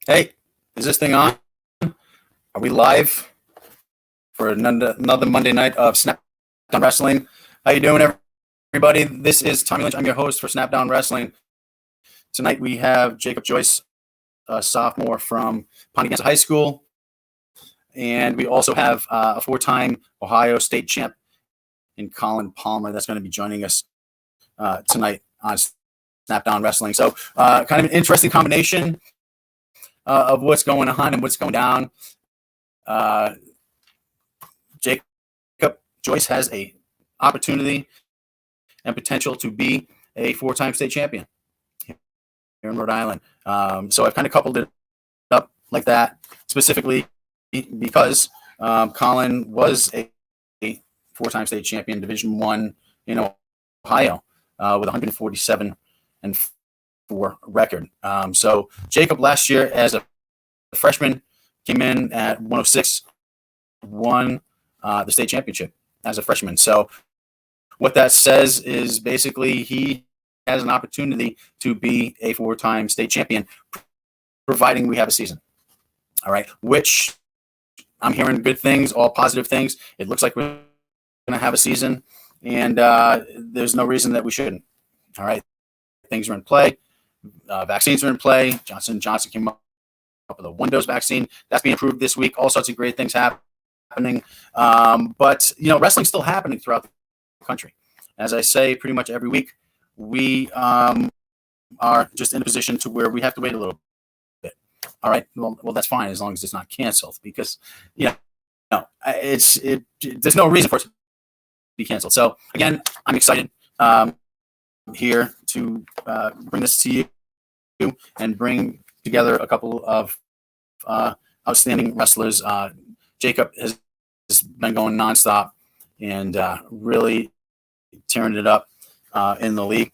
Hey, is this thing on? Are we live for another Monday night of Snapdown Wrestling? How you doing, everybody? This is Tommy Lynch. I'm your host for Snapdown Wrestling. Tonight we have Jacob Joyce, a sophomore from Pontiac High School, and we also have a four-time Ohio State champ in Colin Palmer that's going to be joining us tonight on Snapdown Wrestling. So kind of an interesting combination of what's going on and what's going down. Jacob Joyce has a opportunity and potential to be a four-time state champion here in Rhode Island. So I've kind of coupled it up like that specifically because Colin was a four-time state champion, Division I in Ohio with 147-4 record. So Jacob last year as a freshman came in at 106, won the state championship as a freshman. So what that says is basically he has an opportunity to be a four-time state champion, providing we have a season. All right, which I'm hearing good things, all positive things. It looks like we're going to have a season, and there's no reason that we shouldn't. All right, things are in play. Vaccines are in play. Johnson & Johnson came up with a one-dose vaccine. That's being approved this week. All sorts of great things happening. But, wrestling's still happening throughout the country. As I say pretty much every week, we are just in a position to where we have to wait a little bit. All right? Well, that's fine as long as it's not canceled because, there's no reason for it to be canceled. So, again, I'm excited here to bring this to you and bring together a couple of outstanding wrestlers. Jacob has been going nonstop and really tearing it up in the league.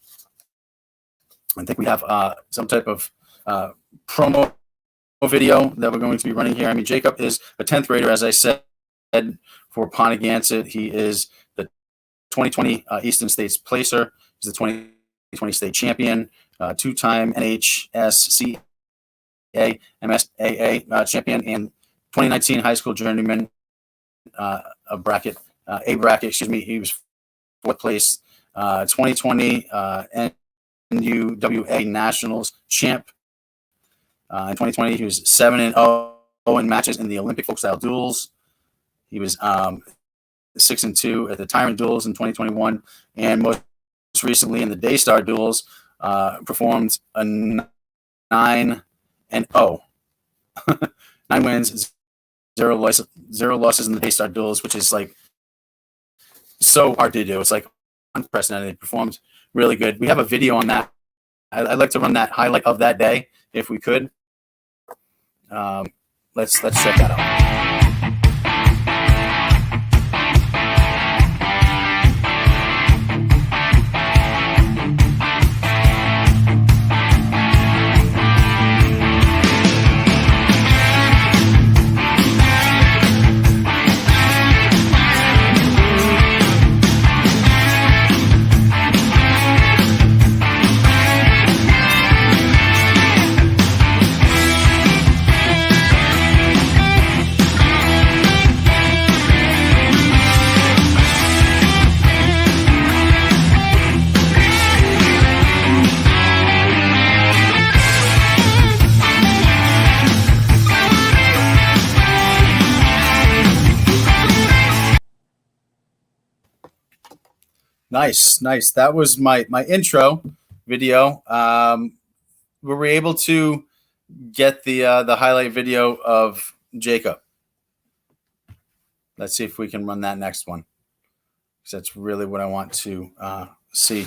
I think we have some type of promo video that we're going to be running here. I mean, Jacob is a 10th grader, as I said, for Pontiac. He is the 2020 Eastern States Placer. He's the 2020 state champion, two-time NHSCA, MSAA champion, and 2019 high school journeyman A bracket. He was fourth place. 2020 NUWA Nationals champ. In 2020, he was 7-0 in matches in the Olympic folk style duels. He was 6-2 at the Tyrant duels in 2021, and most recently in the Daystar duels, performed a 9-0, 9 wins, zero losses in the Daystar duels, which is like so hard to do. It's like unprecedented. He performed really good. We have a video on that. I'd like to run that highlight of that day if we could. Let's check that out. Nice. That was my intro video. We were able to get the highlight video of Jacob. Let's see if we can run that next one, because that's really what I want to see.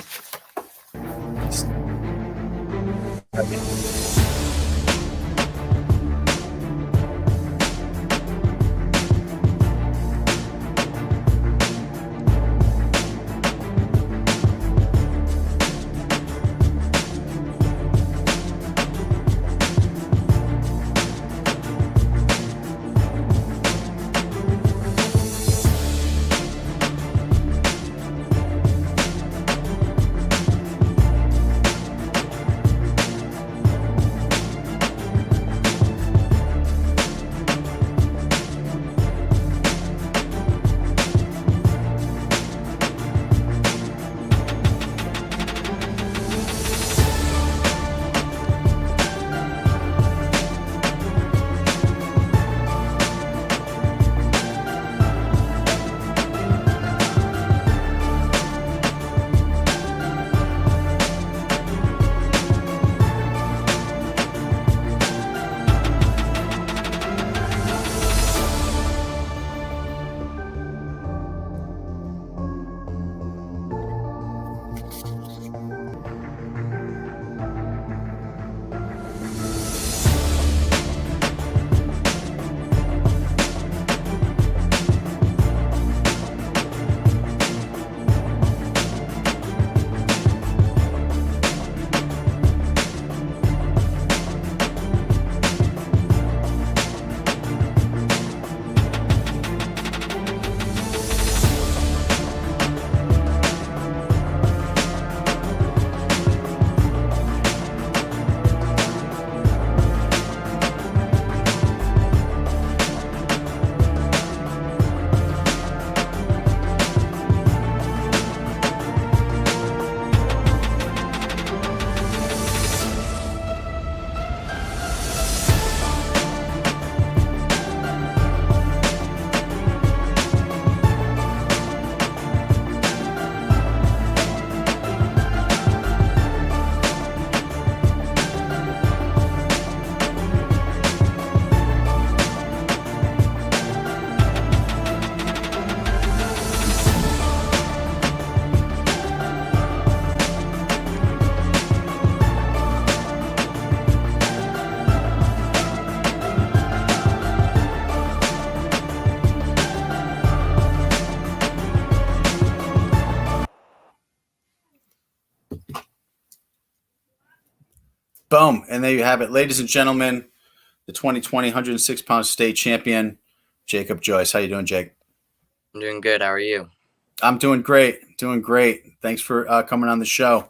Boom. And there you have it. Ladies and gentlemen, the 2020 106-pound state champion, Jacob Joyce. How you doing, Jake? I'm doing good. How are you? I'm doing great. Doing great. Thanks for coming on the show.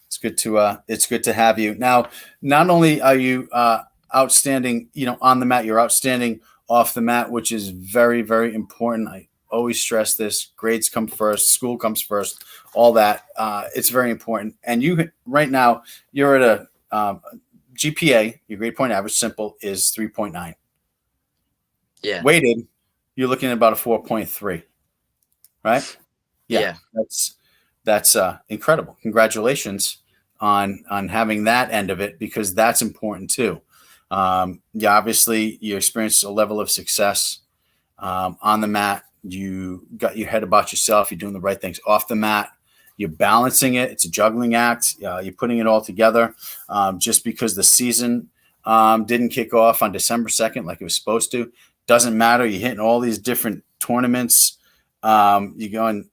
It's good to have you. Now, not only are you outstanding, on the mat, you're outstanding off the mat, which is very, very important. I always stress this: grades come first, school comes first, all that. It's very important. And you, right now, you're at a GPA. Your grade point average, simple, is 3.9. Yeah. Weighted, you're looking at about a 4.3. Right? Yeah. That's incredible. Congratulations on having that end of it, because that's important too. Obviously you experienced a level of success on the mat. You got your head about yourself. You're doing the right things off the mat. You're balancing it. It's a juggling act. You're putting it all together. Just because the season didn't kick off on December 2nd like it was supposed to, doesn't matter. You're hitting all these different tournaments. You're going,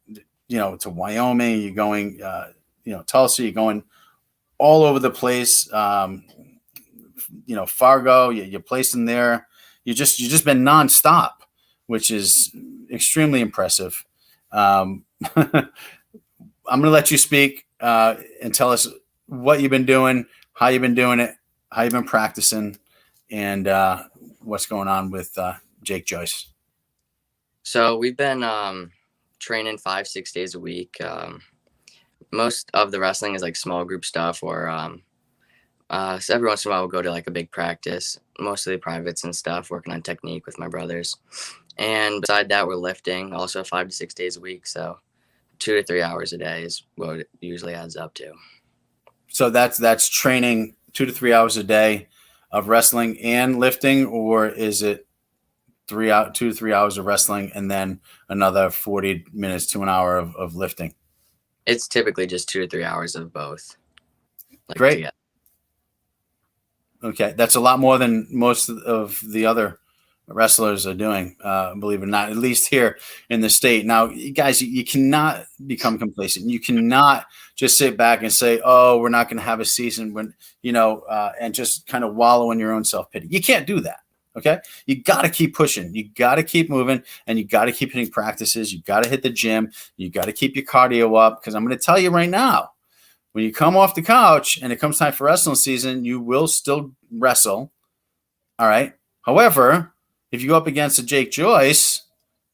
to Wyoming. You're going, Tulsa. You're going all over the place. Fargo. You're placing there. You just been nonstop, which is extremely impressive. I'm going to let you speak and tell us what you've been doing, how you've been doing it, how you've been practicing, and what's going on with Jake Joyce. So we've been training 5-6 days a week. Most of the wrestling is like small group stuff, or so every once in a while we'll go to like a big practice, mostly privates and stuff, working on technique with my brothers. And beside that, we're lifting also 5 to 6 days a week. So 2 to 3 hours a day is what it usually adds up to. So that's training 2 to 3 hours a day of wrestling and lifting, or is it 2 to 3 hours of wrestling and then another 40 minutes to an hour of lifting? It's typically just 2 to 3 hours of both. Great. Together. Okay, that's a lot more than most of the other wrestlers are doing, believe it or not, at least here in the state. Now, guys, you cannot become complacent. You cannot just sit back and say, oh, we're not going to have a season when, and just kind of wallow in your own self-pity. You can't do that. Okay. You got to keep pushing. You got to keep moving, and you got to keep hitting practices. You got to hit the gym. You got to keep your cardio up, because I'm going to tell you right now, when you come off the couch and it comes time for wrestling season, you will still wrestle. All right. However, if you go up against a Jake Joyce,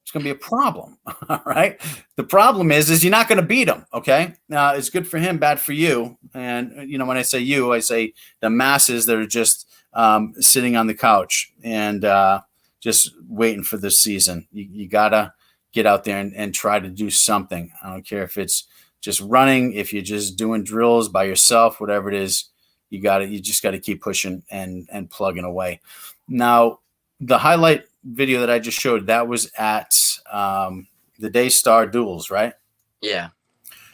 it's going to be a problem. All right. The problem is you're not going to beat him. Okay. Now, it's good for him, bad for you. And, when I say you, I say the masses that are just sitting on the couch and just waiting for this season. You got to get out there and try to do something. I don't care if it's just running, if you're just doing drills by yourself, whatever it is, you just got to keep pushing and plugging away. Now, the highlight video that I just showed, that was at the Daystar Duels, right? Yeah.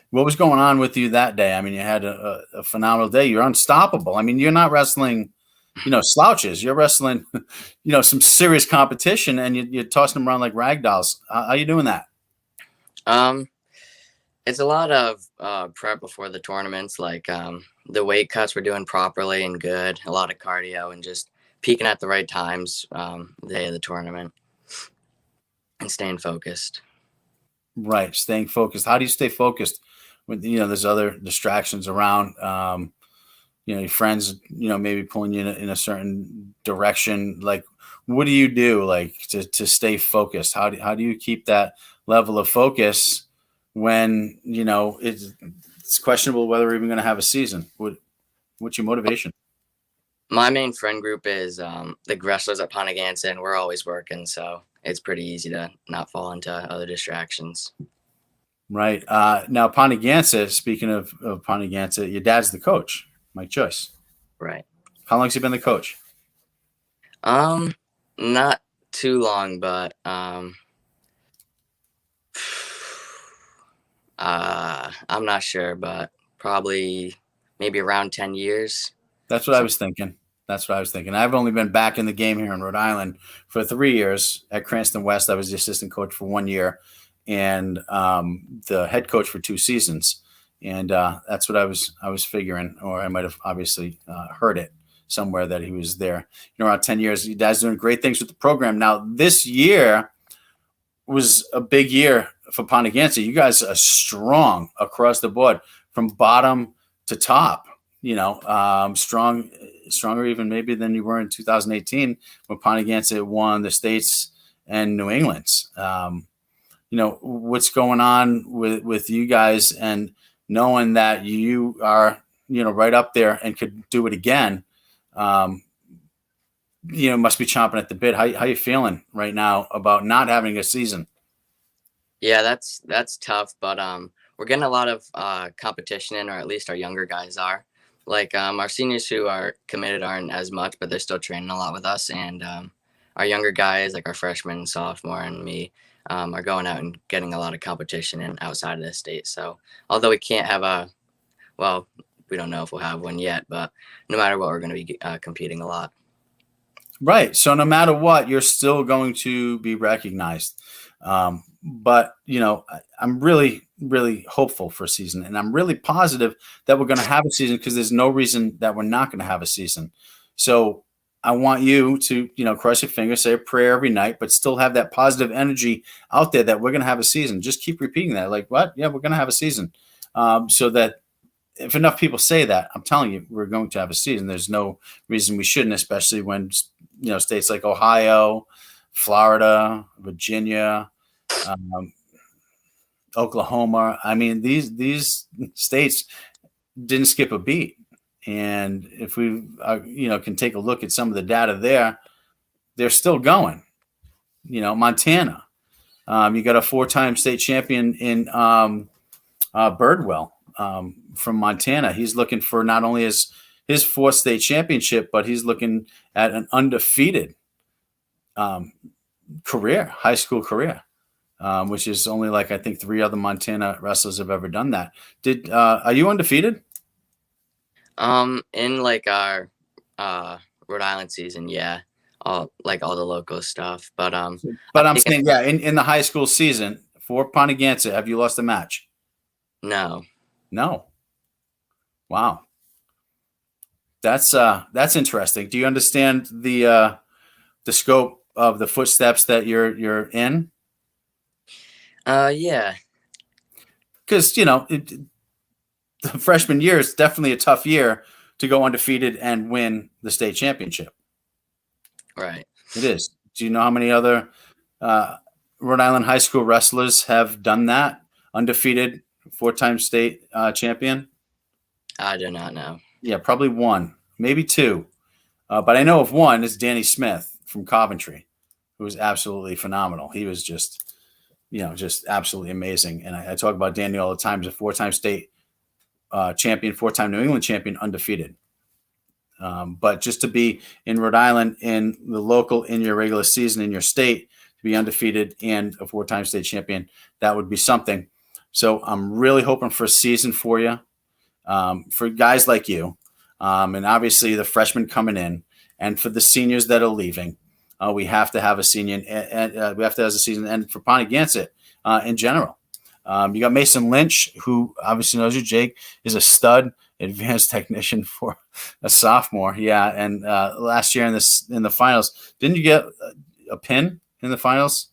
What was going on with you that day? I mean, you had a phenomenal day. You're unstoppable. I mean, you're not wrestling, slouches. You're wrestling, some serious competition, and you're tossing them around like rag dolls. How are you doing that? It's a lot of prep before the tournaments, like the weight cuts we're doing properly and good, a lot of cardio, and just peaking at the right times the day of the tournament and staying focused. Right, staying focused. How do you stay focused when there's other distractions around? Your friends, maybe pulling you in a certain direction. Like, what do you do, like, to stay focused? How do you keep that level of focus when it's questionable whether we're even going to have a season? What's your motivation? My main friend group is the wrestlers at Pontigansa, and we're always working, so it's pretty easy to not fall into other distractions. Right. Now, Pontigansa, speaking of Pontigansa, your dad's the coach, Mike Joyce. Right. How long has he been the coach? Not too long, but I'm not sure, but probably maybe around 10 years. That's what I was thinking. I've only been back in the game here in Rhode Island for 3 years at Cranston West. I was the assistant coach for 1 year and the head coach for 2 seasons. and that's what I was figuring, or I might have obviously heard it somewhere that he was there. Around 10 years, your dad's doing great things with the program. Now this year was a big year for Pontiganza. You guys are strong across the board, from bottom to top. Stronger even maybe than you were in 2018 when Pontiganza won the states and New England's. What's going on with you guys, and knowing that you are right up there and could do it again. Must be chomping at the bit. How you feeling right now about not having a season? Yeah, that's tough, but we're getting a lot of competition in, or at least our younger guys are. Like our seniors who are committed aren't as much, but they're still training a lot with us. And our younger guys, like our freshman, sophomore, and me, are going out and getting a lot of competition in outside of the state. So although we can't have we don't know if we'll have one yet, but no matter what, we're going to be competing a lot. Right. So no matter what, you're still going to be recognized. But I'm really, really hopeful for a season, and I'm really positive that we're going to have a season, because there's no reason that we're not going to have a season. So I want you to, cross your fingers, say a prayer every night, but still have that positive energy out there that we're going to have a season. Just keep repeating that. Like, what? Yeah, we're going to have a season. So that if enough people say that, I'm telling you, we're going to have a season. There's no reason we shouldn't, especially when, states like Ohio, Florida, Virginia, Oklahoma. I mean, these states didn't skip a beat. And if we, can take a look at some of the data there, they're still going. Montana, you got a 4-time state champion in Birdwell from Montana. He's looking for not only his 4th state championship, but he's looking at an undefeated career, high school career. Which is only I think 3 other Montana wrestlers have ever done that. Are you undefeated? In our Rhode Island season, yeah, all the local stuff. But I'm saying, yeah, in the high school season for Pontiganza, have you lost a match? No. Wow, that's interesting. Do you understand the scope of the footsteps that you're in? Yeah. Because the freshman year is definitely a tough year to go undefeated and win the state championship. Right. It is. Do you know how many other Rhode Island high school wrestlers have done that? Undefeated, 4-time state champion? I do not know. Yeah, probably 1, maybe 2. But I know of one. It's Danny Smith from Coventry, who was absolutely phenomenal. He was just absolutely amazing. And I talk about Danny all the time. He's a 4-time state champion, 4-time New England champion, undefeated. But just to be in Rhode Island, in the local, in your regular season, in your state, to be undefeated and a 4-time state champion, that would be something. So I'm really hoping for a season for you, for guys like you, and obviously the freshmen coming in, and for the seniors that are leaving. We have to have a senior, and we have to have a season, and for Pontiganza in general. You got Mason Lynch, who obviously knows you. Jake is a stud, advanced technician for a sophomore. Yeah, and last year in the finals, didn't you get a pin in the finals?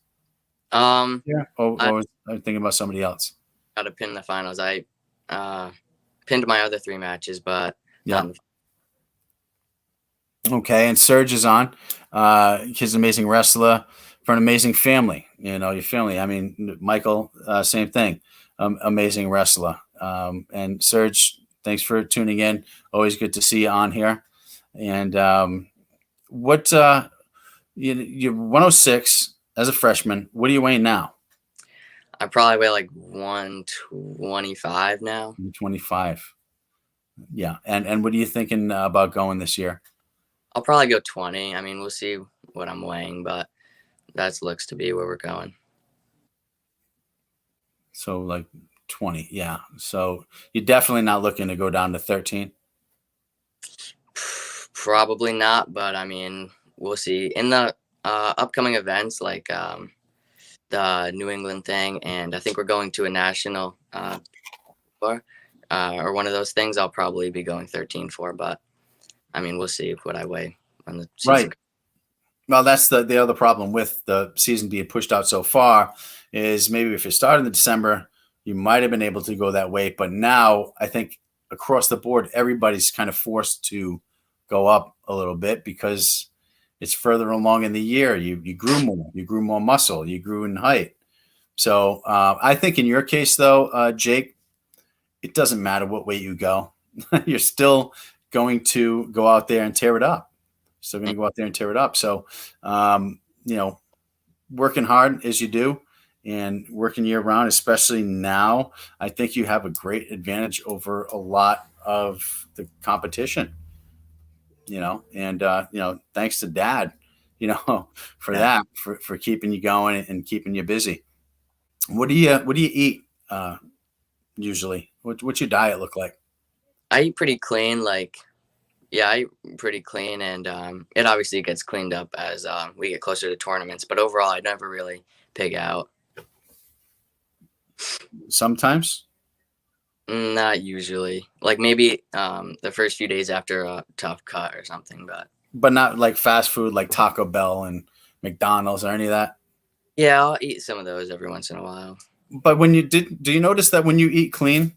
Yeah. Or was I thinking about somebody else? Got a pin in the finals. I pinned my other 3 matches, but yeah. Okay, and Serge is on. He's an amazing wrestler for an amazing family. Your family. I mean, Michael, same thing. Amazing wrestler. And Serge, thanks for tuning in. Always good to see you on here. And you're 106 as a freshman. What are you weighing now? I probably weigh 125 now. 125. Yeah. And what are you thinking about going this year? I'll probably go 20. I mean, we'll see what I'm weighing, but that looks to be where we're going. So 20. Yeah. So you're definitely not looking to go down to 13? Probably not, but I mean, we'll see. In the upcoming events, the New England thing, and I think we're going to a national tour. or one of those things, I'll probably be going 13 for. But I mean, we'll see what I weigh when the season. Right. Well, that's the other problem with the season being pushed out so far is maybe if it started in December, you might have been able to go that weight. But now I think across the board, everybody's kind of forced to go up a little bit because it's further along in the year. You grew more muscle, you grew in height. So I think in your case, though, Jake, it doesn't matter what weight you go. You're still going to go out there and tear it up. Still going to go out there and tear it up. So, working hard as you do and working year round, especially now, I think you have a great advantage over a lot of the competition, and, thanks to Dad, for that, for keeping you going and keeping you busy. What do you eat usually? What's your diet look like? I eat pretty clean. I eat pretty clean, and it obviously gets cleaned up as we get closer to tournaments. But overall, I never really pig out. Sometimes? Not usually. Like maybe the first few days after a tough cut or something, but not like fast food like Taco Bell and McDonald's or any of that. Yeah, I'll eat some of those every once in a while. But do you notice that when you eat clean,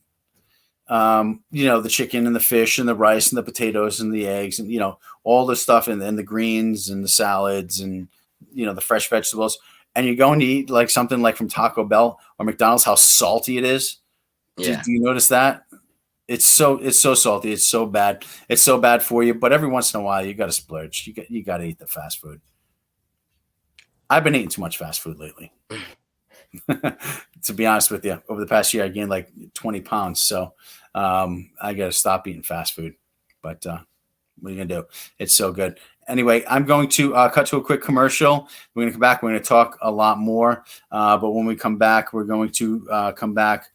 the chicken and the fish and the rice and the potatoes and the eggs and all the stuff and the greens and the salads and the fresh vegetables, and you're going to eat like something like from Taco Bell or McDonald's, how salty it is? Yeah. Do you notice that? It's so salty. It's so bad. It's so bad for you. But every once in a while, you got to splurge. You got to eat the fast food. I've been eating too much fast food lately. To be honest with you, over the past year, I gained like 20 pounds. So I got to stop eating fast food. But what are you going to do? It's so good. Anyway, I'm going to cut to a quick commercial. We're going to come back. We're going to talk a lot more. But when we come back, we're going to come back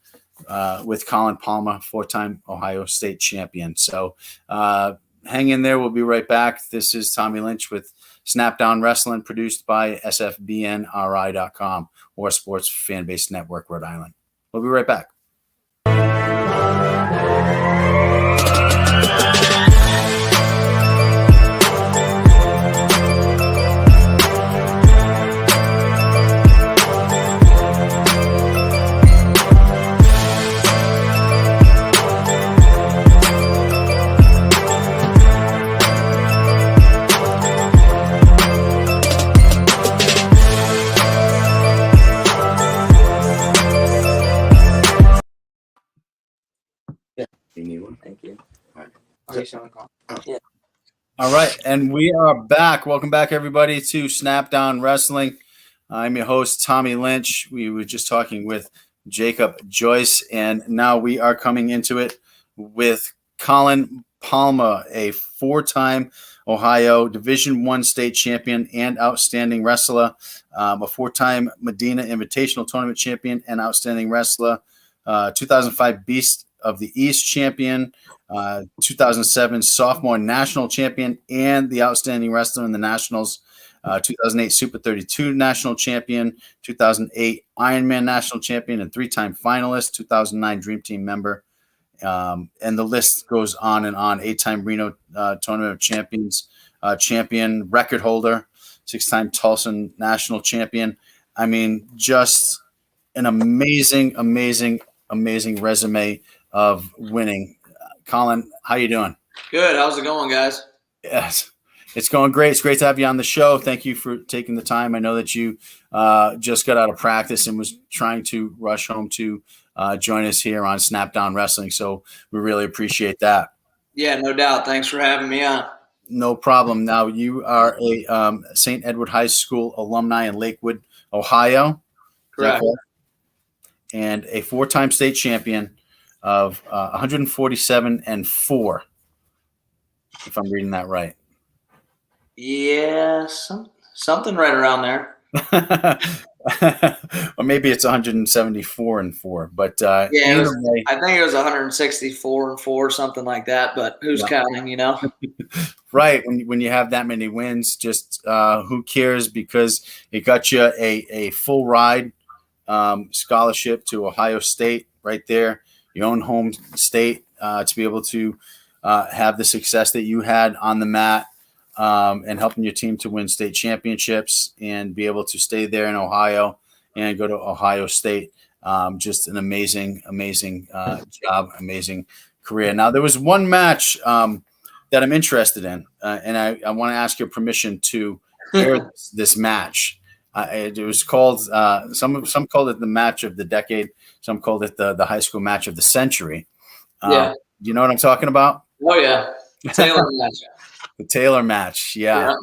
with Colin Palmer, 4-time Ohio State champion. So hang in there. We'll be right back. This is Tommy Lynch with Snapdown Wrestling, produced by sfbnri.com or Sports Fan Base Network, Rhode Island. We'll be right back. Thank you. All right, and we are back. Welcome back, everybody, to Snapdown Wrestling. I'm your host, Tommy Lynch. We were just talking with Jacob Joyce, and now we are coming into it with Colin Palmer, a 4-time Ohio Division I state champion and outstanding wrestler, a 4-time Medina Invitational Tournament champion and outstanding wrestler, 2005 Beast of the East champion, 2007 sophomore national champion and the outstanding wrestler in the nationals, 2008 Super 32 national champion, 2008 Ironman national champion and 3-time finalist, 2009 Dream Team member. And the list goes on and on. 8-time Reno Tournament of Champions champion, record holder, 6-time Tulsa national champion. I mean, just an amazing resume of winning. Colin, how you doing? Good. How's it going, guys? Yes, it's going great. It's great to have you on the show. Thank you for taking the time. I know that you just got out of practice and was trying to rush home to join us here on Snapdown Wrestling. So we really appreciate that. Yeah, no doubt. Thanks for having me on. No problem. Now, you are a St. Edward High School alumni in Lakewood, Ohio. Correct. And a 4-time state champion of 147 and 4, if I'm reading that right. Yeah, something right around there. Or maybe it's 174 and 4, but I think it was 164 and 4, something like that. But who's counting? Right. When you have that many wins, just who cares? Because it got you a full ride scholarship to Ohio State right there your own home state, to be able to have the success that you had on the mat, and helping your team to win state championships and be able to stay there in Ohio and go to Ohio State. Just an amazing job, amazing career. Now, there was one match that I'm interested in, and I want to ask your permission to air this match. It was called some called it the match of the decade, some called it the high school match of the century. Yeah. You know what I'm talking about? Oh yeah, Taylor match. The Taylor match, yeah.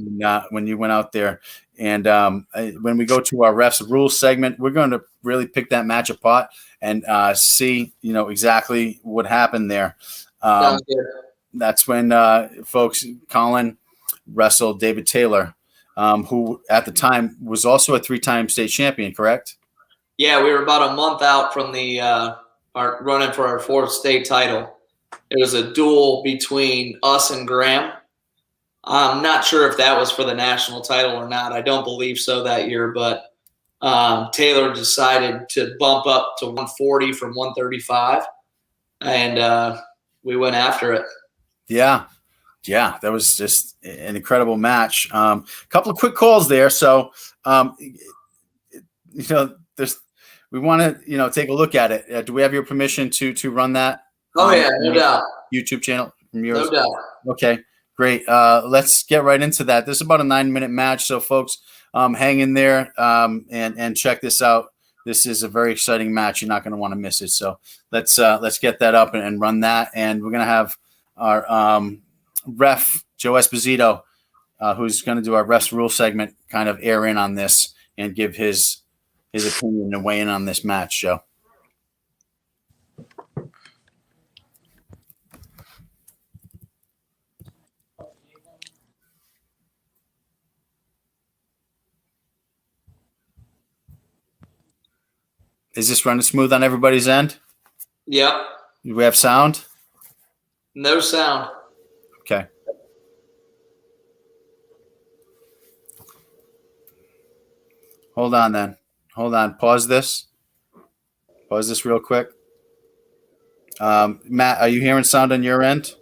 When you went out there, and when we go to our refs rules segment, we're going to really pick that match apart and see, exactly what happened there. Sounds good. That's when folks, Colin wrestled David Taylor, who at the time was also a 3-time state champion, correct? Yeah, we were about a month out from the our running for our 4th state title. It was a duel between us and Graham. I'm not sure if that was for the national title or not. I don't believe so that year, but Taylor decided to bump up to 140 from 135, and we went after it. Yeah, that was just an incredible match. A couple of quick calls there. So, we want to, take a look at it. Do we have your permission to run that? Oh yeah, no doubt. YouTube channel from yours? No doubt. Okay, great. Let's get right into that. This is about a 9-minute match. So folks, hang in there and check this out. This is a very exciting match. You're not going to want to miss it. So let's get that up and run that. And we're going to have our ref, Joe Esposito, who's going to do our refs rule segment, kind of air in on this and give his opinion and weigh in on this match, Joe. Is this running smooth on everybody's end? Yep. Do we have sound? No sound. Okay. Hold on then. Hold on. Pause this. Pause this real quick. Matt, are you hearing sound on your end?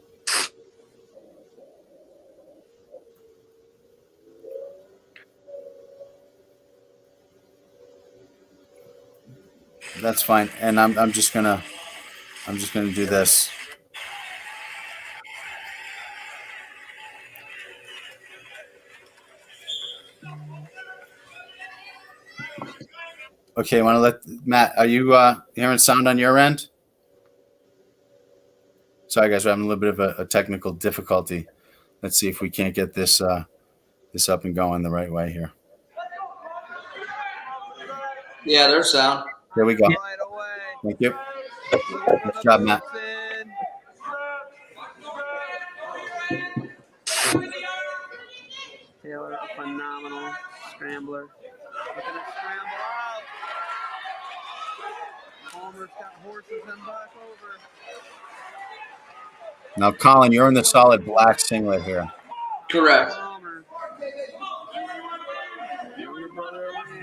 That's fine. And I'm just gonna do this. Okay, want to let Matt, are you hearing sound on your end? Sorry guys, we're having a little bit of a technical difficulty. Let's see if we can't get this this up and going the right way here. Yeah, there's sound. There we go. Thank you. Good job, Matt. Taylor, a phenomenal scrambler. Look at him scramble out. Palmer's got horses and back over. Now, Colin, you're in the solid black singlet here. Correct. Palmer. Your brother away.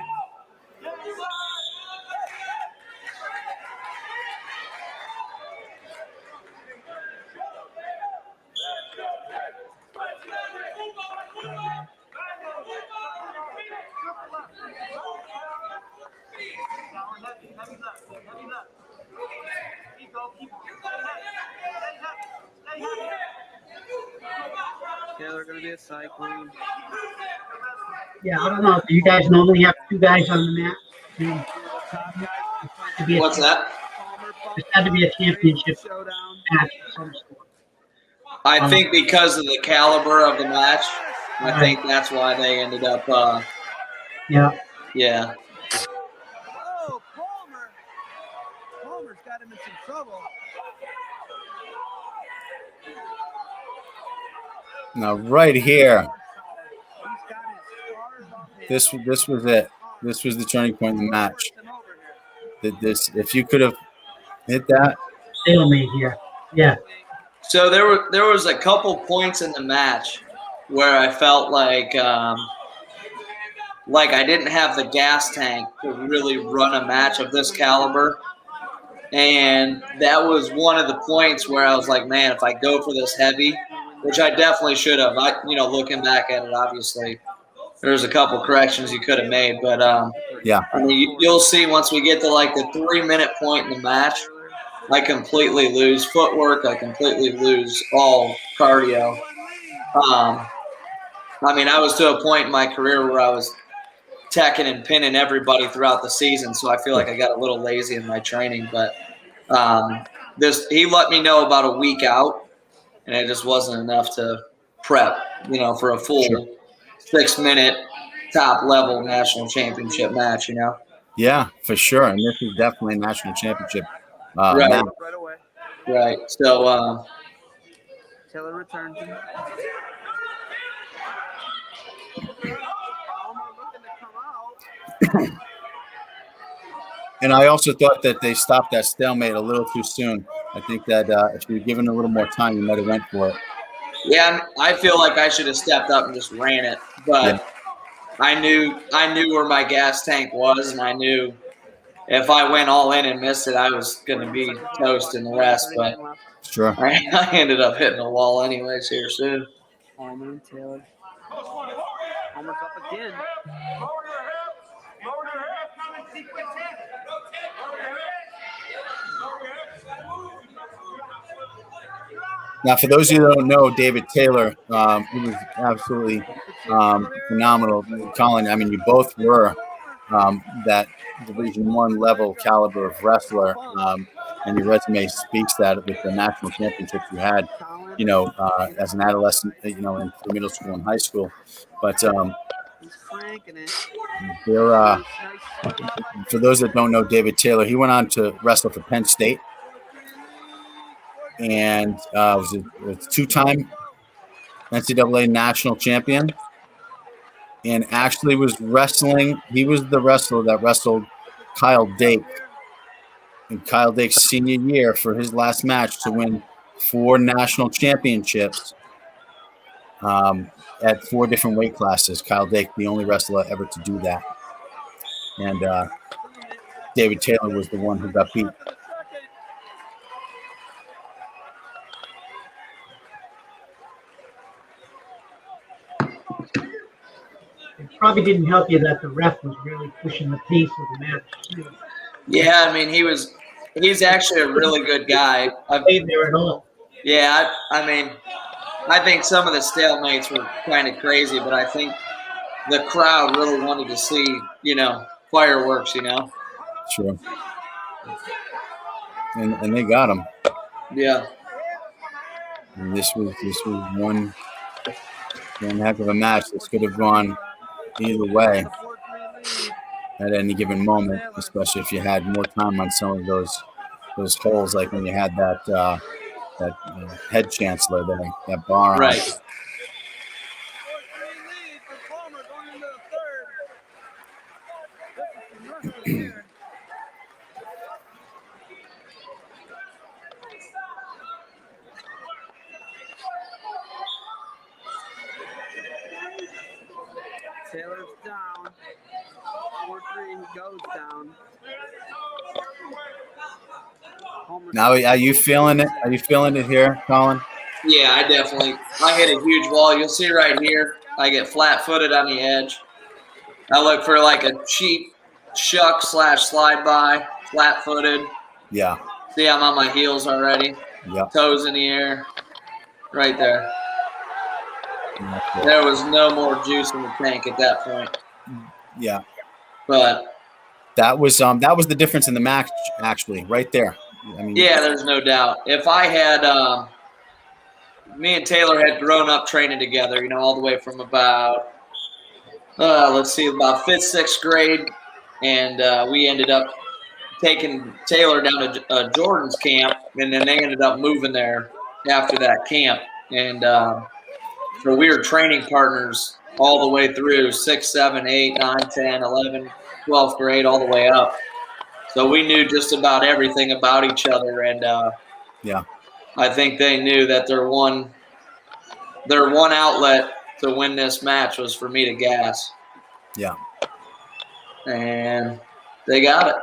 Taylor gonna be a cyclone. Yeah, I don't know. Do you guys normally have 2 guys on the mat? What's that? It had to be a championship Showdown. match of some sort. I think because of the caliber of the match, I think that's why they ended up. Yeah. Yeah. Oh, Palmer. Palmer's got him in some trouble. Now, right here, He's got his scars off his this was it. This was the turning point in the match. If you could have hit that. Stalemate here. Yeah. So there was a couple points in the match where I felt like I didn't have the gas tank to really run a match of this caliber. And that was one of the points where I was like, man, if I go for this heavy, which I definitely should have. Looking back at it, obviously, there's a couple corrections you could have made, but Yeah. I mean, you'll see once we get to like the 3-minute point in the match, I completely lose footwork. I completely lose all cardio. I mean, I was to a point in my career where I was teching and pinning everybody throughout the season, so I feel like I got a little lazy in my training. But he let me know about a week out, and it just wasn't enough to prep, for a full 6-minute top level national championship match. Yeah, for sure. And this is definitely a national championship Right. match. Right away. Right. So Taylor returns him. Palmer looking to come out. And I also thought that they stopped that stalemate a little too soon. I think that if you were given a little more time, you might have went for it. yeah, I feel like I should have stepped up and just ran it, but Yeah. I knew where my gas tank was, and I knew if I went all in and missed it, I was going to be toast in the rest. But Sure. I ended up hitting a wall anyways here soon. Palmer and Taylor. Palmer's up again. Now, for those of you that don't know, David Taylor, he was absolutely phenomenal. Colin, I mean, you both were that Division I level caliber of wrestler, and your resume speaks that with the national championships you had, as an adolescent, in middle school and high school. But He's cranking it. there, for those that don't know David Taylor, he went on to wrestle for Penn State. And was a two-time NCAA national champion, and actually was wrestling. He was the wrestler that wrestled Kyle Dake in Kyle Dake's senior year for his last match to win 4 national championships at 4 different weight classes. Kyle Dake, the only wrestler ever to do that, and David Taylor was the one who got beat. It probably didn't help you that the ref was really pushing the pace of the match. Yeah, I mean, he's actually a really good guy. Stayed there at all. Yeah, I mean, I think some of the stalemates were kind of crazy, but I think the crowd really wanted to see, fireworks, Sure. And they got him. Yeah. And this was one heck of a match. This could have gone either way at any given moment, especially if you had more time on some of those holes, like when you had that head chancellor there, that bar on. Right. Taylor's down. 4-3, he goes down. Now, are you feeling it? Are you feeling it here, Colin? Yeah, I hit a huge wall. You'll see right here, I get flat-footed on the edge. I look for like a cheap shuck / slide by, flat-footed. Yeah. See, I'm on my heels already. Yeah. Toes in the air. Right there. There was no more juice in the tank at that point. Yeah. But that was the difference in the match, actually, right there. I mean, yeah, there's no doubt. If I had me and Taylor had grown up training together, all the way from about about 5th, 6th grade, and we ended up taking Taylor down to Jordan's camp, and then they ended up moving there after that camp, and so we were training partners all the way through 6, 7, 8, 9, 10, 11, 12th grade, all the way up. So we knew just about everything about each other, and yeah, I think they knew that their one outlet to win this match was for me to gas. Yeah. And they got it.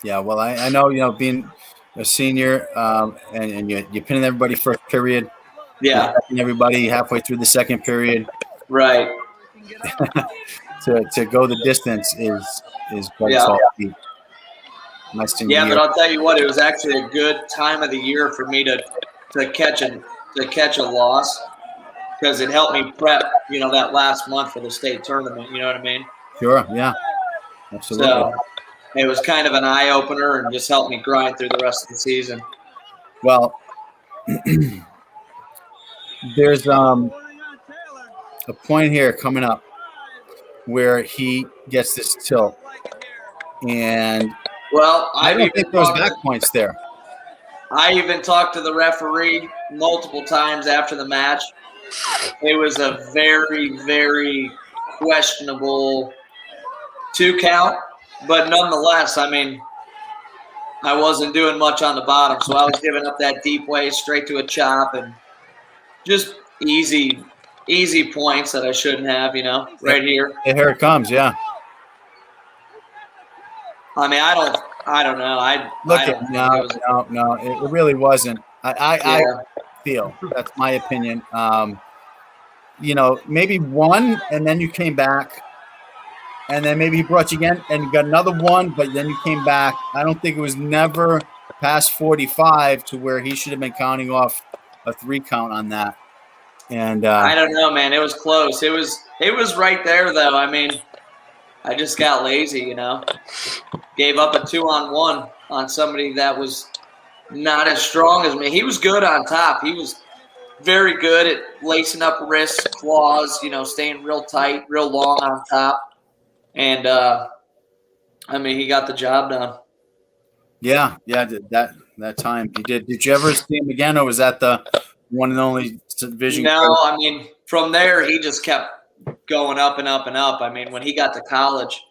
Yeah, well, I know, being a senior, and you're pinning everybody first period, Yeah, pinning everybody halfway through the second period right. to go the distance is quite Yeah. tall feat. My senior Yeah, year. but I'll tell you what, it was actually a good time of the year for me to catch a loss because it helped me prep, that last month for the state tournament. You know what I mean? Sure, yeah, absolutely. So it was kind of an eye opener and just helped me grind through the rest of the season. Well, there's a point here coming up where he gets this tilt, and Well, I don't think there was back points there. I even talked to the referee multiple times after the match. It was a very, very questionable 2 count, but nonetheless, I mean, I wasn't doing much on the bottom, so I was giving up that deep way straight to a chop and just easy points that I shouldn't have, right here. And here it comes, yeah. I mean, I don't know. No, it really wasn't. I Yeah. feel that's my opinion. Maybe one, and then you came back, and then maybe he brought you again, and you got another one, but then you came back. I don't think it was never past 45 to where he should have been counting off a 3 count on that. And I don't know, man. It was close. It was right there, though. I mean, I just got lazy, Gave up a 2-on-1 on somebody that was not as strong as me. He was good on top. He was very good at lacing up wrists, claws, staying real tight, real long on top. And, I mean, he got the job done. yeah, that time he did. Did you ever see him again, or was that the one and only division? No, I mean, from there, he just kept going up and up and up. I mean, when he got to college,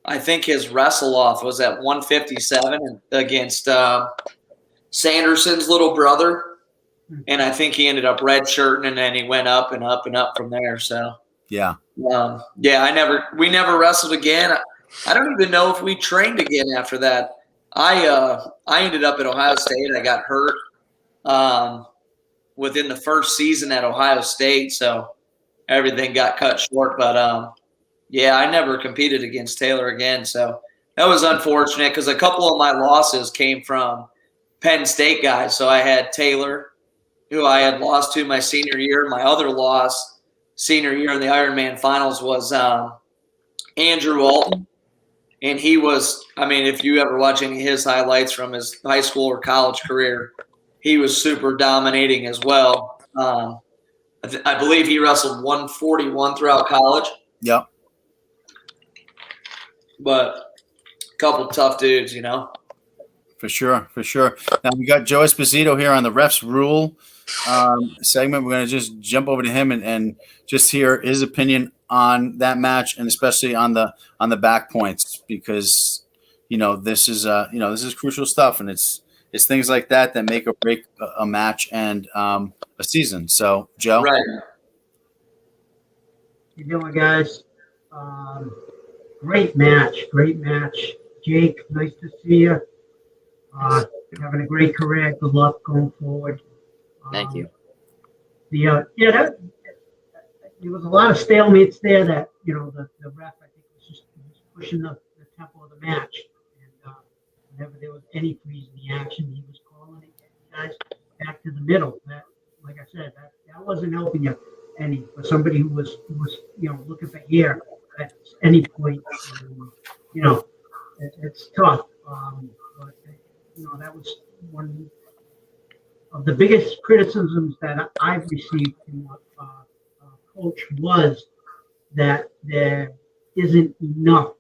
I think his wrestle off was at 157 against Sanderson's little brother. And I think he ended up redshirting, and then he went up and up and up from there. So, Yeah. We never wrestled again. I don't even know if we trained again after that. I ended up at Ohio State. I got hurt within the first season at Ohio State, so everything got cut short. But I never competed against Taylor again, so that was unfortunate because a couple of my losses came from Penn State guys. So I had Taylor, who I had lost to my senior year. My other loss senior year in the Ironman finals was Andrew Alton. And he was, I mean, if you ever watch any of his highlights from his high school or college career, he was super dominating as well. I believe he wrestled 141 throughout college. Yep. But a couple tough dudes, For sure. Now we got Joe Esposito here on the Refs Rule segment. We're going to just jump over to him and just hear his opinion on that match, and especially on the back points, because this is crucial stuff, and it's things like that make or break a match and a season. So, Joe, right? How you doing, guys? Great match. Jake, nice to see you. Having a great career. Good luck going forward. Thank you. There was a lot of stalemates there that, the ref, I think, was just pushing the tempo of the match. And whenever there was any freeze in the action, he was calling it, guys back to the middle. That, like I said, that wasn't helping you any. For somebody who was looking for air at any point, it's tough. But that was one of the biggest criticisms that I've received from coach was that there isn't enough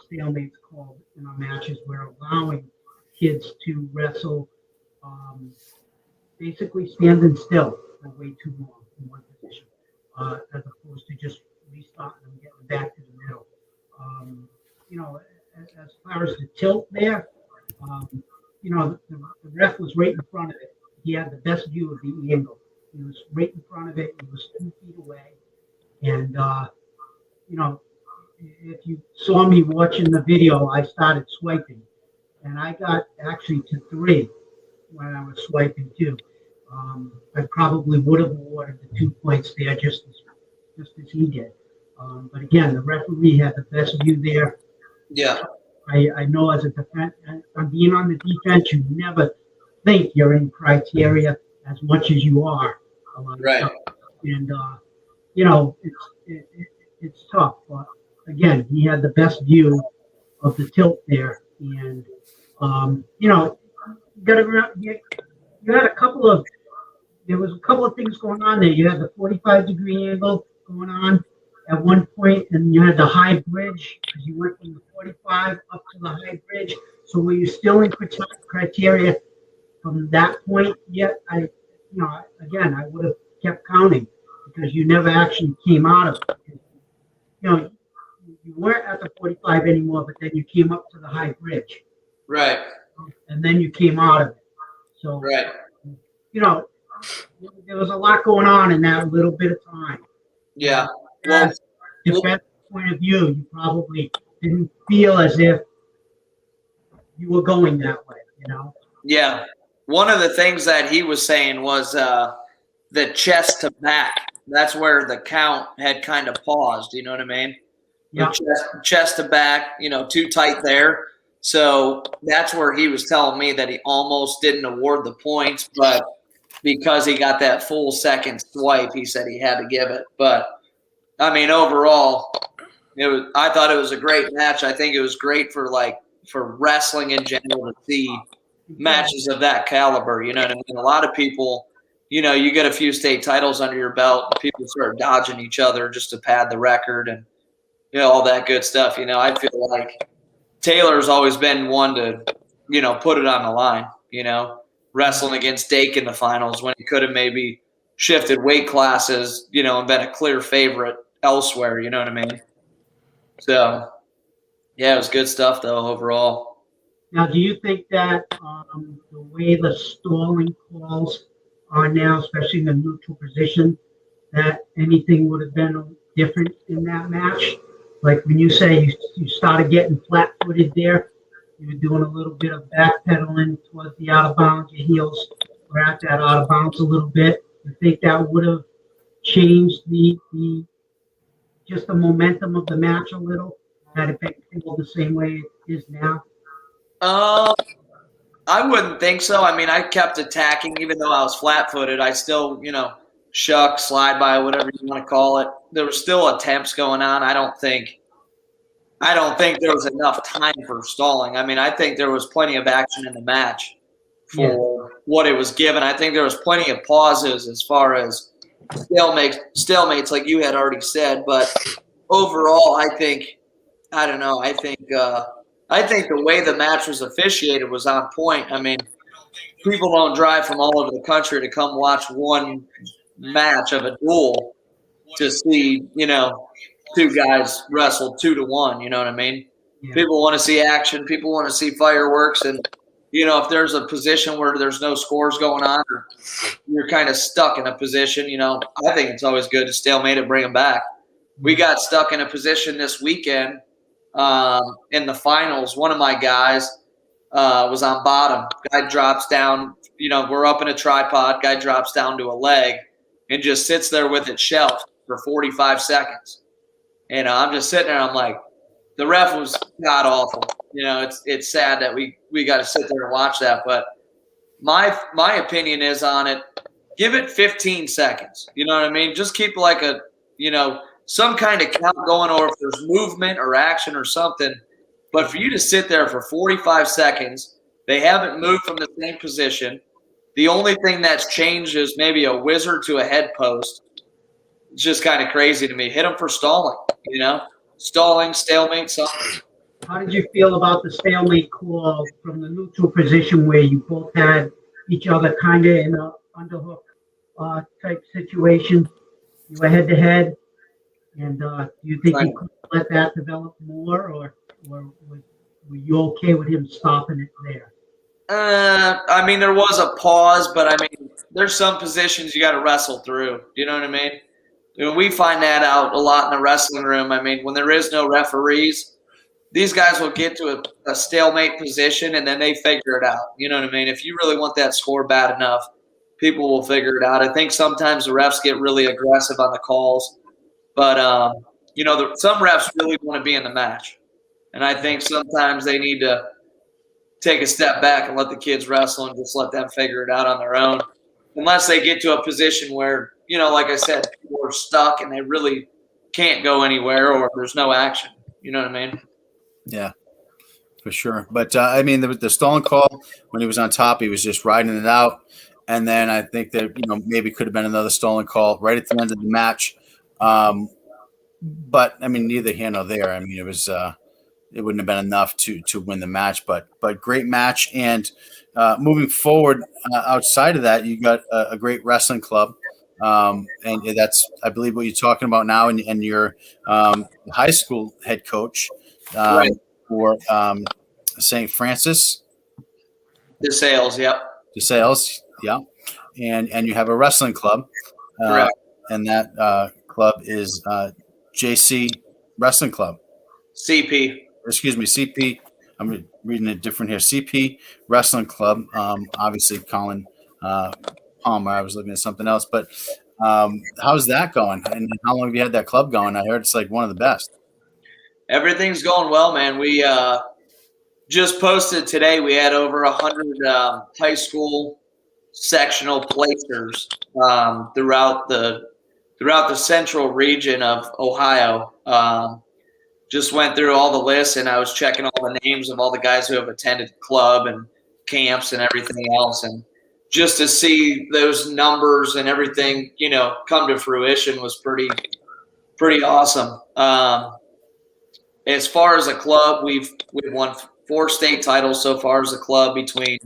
stalemates called in our matches. We're allowing kids to wrestle basically standing still for way too long in one position, as opposed to just restarting and getting back to the middle. As far as the tilt there, the ref was right in front of it. He had the best view of the angle. He was right in front of it. He was 2 feet away. And, if you saw me watching the video, I started swiping. and I got actually to 3 when I was swiping 2. I probably would have awarded the 2 points there just as he did. But again, the referee had the best view there. Yeah. I know as a defense, being on the defense, you never think you're in criteria as much as you are. A lot of Right. times. And, you know, it's tough. But again, he had the best view of the tilt there. And, you know, you got to remember, you had there was a couple of things going on there. You had the 45-degree angle going on at one point, and you had the high bridge because you went from the 45 up to the high bridge. So were you still in criteria from that point yet? I would have kept counting because you never actually came out of it. You know, you weren't at the 45 anymore, but then you came up to the high bridge, Right. and then you came out of it. So, Right. you know, there was a lot going on in that little bit of time. Yeah. Well, Defense point of view, you probably didn't feel as if you were going that way, you know? yeah. One of the things that he was saying was the chest to back. That's where the count had kind of paused. You know what I mean? Yeah. Chest to back, you know, too tight there. So that's where he was telling me that he almost didn't award the points, but because he got that full second swipe, he said he had to give it. But I mean, overall, I thought it was a great match. I think it was great for wrestling in general to see matches of that caliber. You know what I mean? A lot of people, you know, you get a few state titles under your belt, and people start dodging each other just to pad the record and, you know, all that good stuff. You know, I feel like Taylor's always been one to, you know, put it on the line, you know, wrestling against Dake in the finals when he could have maybe shifted weight classes, you know, and been a clear favorite elsewhere. You know what I mean? So, yeah, it was good stuff, though, overall. Now, do you think that the way the stalling calls are now, especially in the neutral position, that anything would have been different in that match? Like when you say you started getting flat-footed there, you were doing a little bit of backpedaling towards the out of bounds, your heels were at that out of bounds a little bit. You think that would have changed just the momentum of the match a little? Had it been the same way it is now? I wouldn't think so. I mean, I kept attacking even though I was flat-footed. I still, you know, shuck, slide by, whatever you want to call it. There were still attempts going on. I don't think there was enough time for stalling. I mean, I think there was plenty of action in the match for what it was given. I think there was plenty of pauses as far as stalemates like you had already said. But overall, I think the way the match was officiated was on point. I mean, people don't drive from all over the country to come watch one match of a duel to see, you know, two guys wrestle 2-1. You know what I mean? Yeah. People want to see action. People want to see fireworks. And, you know, if there's a position where there's no scores going on or you're kind of stuck in a position, you know, I think it's always good to stalemate it, bring them back. We got stuck in a position this weekend in the finals. One of my guys was on bottom. Guy drops down. You know, we're up in a tripod. Guy drops down to a leg and just sits there with it shelved for 45 seconds. And I'm just sitting there. I'm like, the ref was god awful. You know, it's sad that we got to sit there and watch that. But my opinion is on it. Give it 15 seconds. You know what I mean? Just keep like a, you know, some kind of count going, or if there's movement or action or something. But for you to sit there for 45 seconds, they haven't moved from the same position. The only thing that's changed is maybe a whizzer to a head post. It's just kind of crazy to me. Hit them for stalling, you know? Stalling, stalemate, something. How did you feel about the stalemate call from the neutral position where you both had each other kind of in an underhook type situation? You were head to head, and do you think you could let that develop more, or were you okay with him stopping it there? I mean, there was a pause, but I mean, there's some positions you got to wrestle through. You know what I mean? You know, we find that out a lot in the wrestling room. I mean, when there is no referees, these guys will get to a stalemate position and then they figure it out. You know what I mean? If you really want that score bad enough, people will figure it out. I think sometimes the refs get really aggressive on the calls, but some refs really want to be in the match, and I think sometimes they need to take a step back and let the kids wrestle and just let them figure it out on their own, unless they get to a position where, like I said, people are stuck and they really can't go anywhere or there's no action. You know what I mean? Yeah, for sure. But I mean, the stolen call when he was on top, he was just riding it out, and then I think that maybe could have been another stolen call right at the end of the match. But I mean, neither here nor there. I mean, it was it wouldn't have been enough to win the match, but great match. And moving forward, outside of that, you got a great wrestling club. And that's, I believe, what you're talking about now, and your high school head coach Right. for St. Francis DeSales, yep. DeSales, yeah, and you have a wrestling club, Correct. and that club is JC Wrestling Club. CP. Excuse me, CP. I'm reading it different here. CP Wrestling Club. Obviously, Colin Palmer. I was looking at something else, but how's that going? And how long have you had that club going? I heard it's like one of the best. Everything's going well, man. We just posted today. We had over 100 high school sectional placers throughout the central region of Ohio. Just went through all the lists, and I was checking all the names of all the guys who have attended club and camps and everything else, and just to see those numbers and everything, come to fruition was pretty awesome. As far as a club, we've won 4 state titles so far as a club between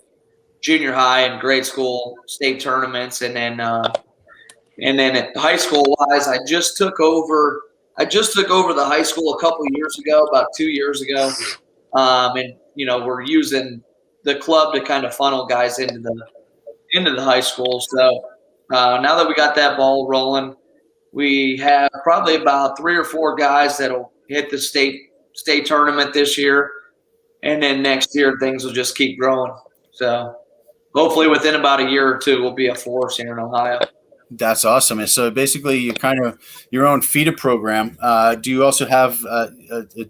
junior high and grade school state tournaments, and then at high school wise, I just took over the high school a couple of years ago, about 2 years ago, and we're using the club to kind of funnel guys into the high school. So now that we got that ball rolling, we have probably about 3 or 4 guys that'll hit the state tournament this year, and then next year things will just keep growing. So hopefully within about a year or two, we'll be a force here in Ohio. That's awesome. And so basically, you're kind of your own feeder program. Do you also have a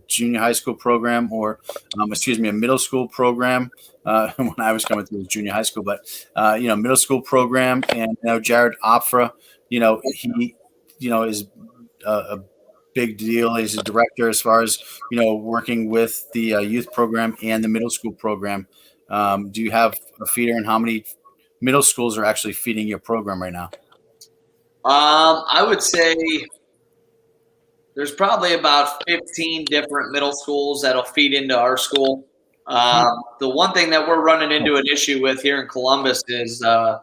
junior high school program, or a middle school program? When I was coming through junior high school, but middle school program. And Jared Opfra, he is a big deal. He's a director as far as working with the youth program and the middle school program. Do you have a feeder, and how many middle schools are actually feeding your program right now? I would say there's probably about 15 different middle schools that'll feed into our school. The one thing that we're running into an issue with here in Columbus is the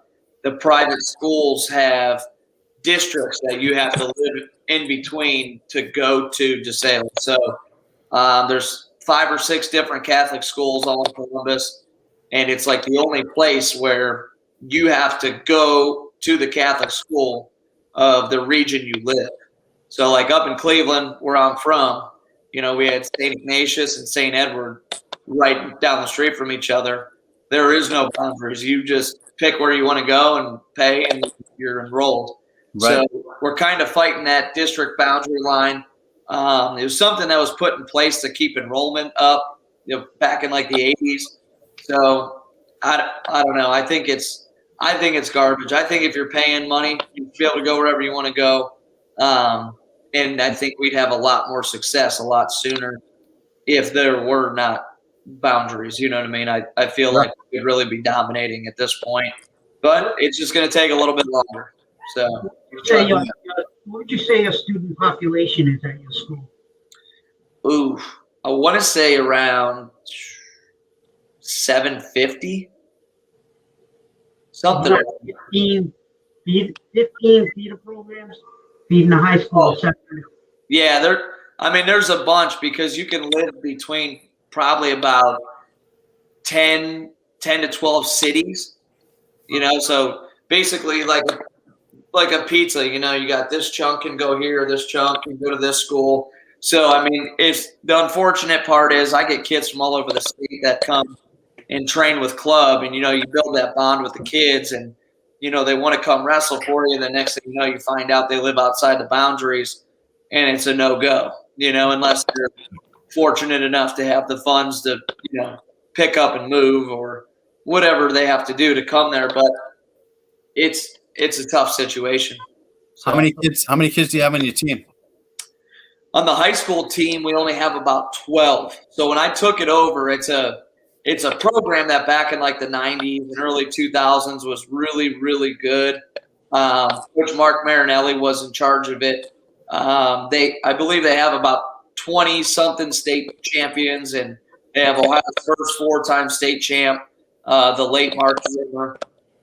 private schools have districts that you have to live in between to go to DeSales. So there's 5 or 6 different Catholic schools all in Columbus, and it's like the only place where you have to go to the Catholic school of the region you live. So like up in Cleveland, where I'm from, we had St. Ignatius and St. Edward right down the street from each other. There is no boundaries. You just pick where you want to go and pay, and you're enrolled. Right. So we're kind of fighting that district boundary line. It was something that was put in place to keep enrollment up, back in like the 80s. So I don't know. I think it's garbage. I think if you're paying money, you be able to go wherever you want to go. And I think we'd have a lot more success a lot sooner if there were not boundaries. You know what I mean? I feel like we'd really be dominating at this point, but it's just going to take a little bit longer. So what would you say your student population is at your school? Ooh, I want to say around 750. Something. 15 feeder programs feeding the high school sector. Yeah, there's a bunch, because you can live between probably about 10 to 12 cities. So basically like a pizza, you got this chunk can go here, this chunk can go to this school. So, I mean, it's the unfortunate part is I get kids from all over the state that come and train with club, and, you know, you build that bond with the kids, and, you know, they want to come wrestle for you. The next thing you know, you find out they live outside the boundaries, and it's a no-go, you know, unless they're fortunate enough to have the funds to, you know, pick up and move or whatever they have to do to come there. But it's a tough situation. So, How many kids do you have on your team? on the high school team, we only have about 12. So when I took it over, it's a program that back in like the 90s and early 2000s was really, really good. Coach Mark Marinelli was in charge of it. I believe they have about 20 something state champions, and they have Ohio's first 4-time state champ, the late Mark Zimmer.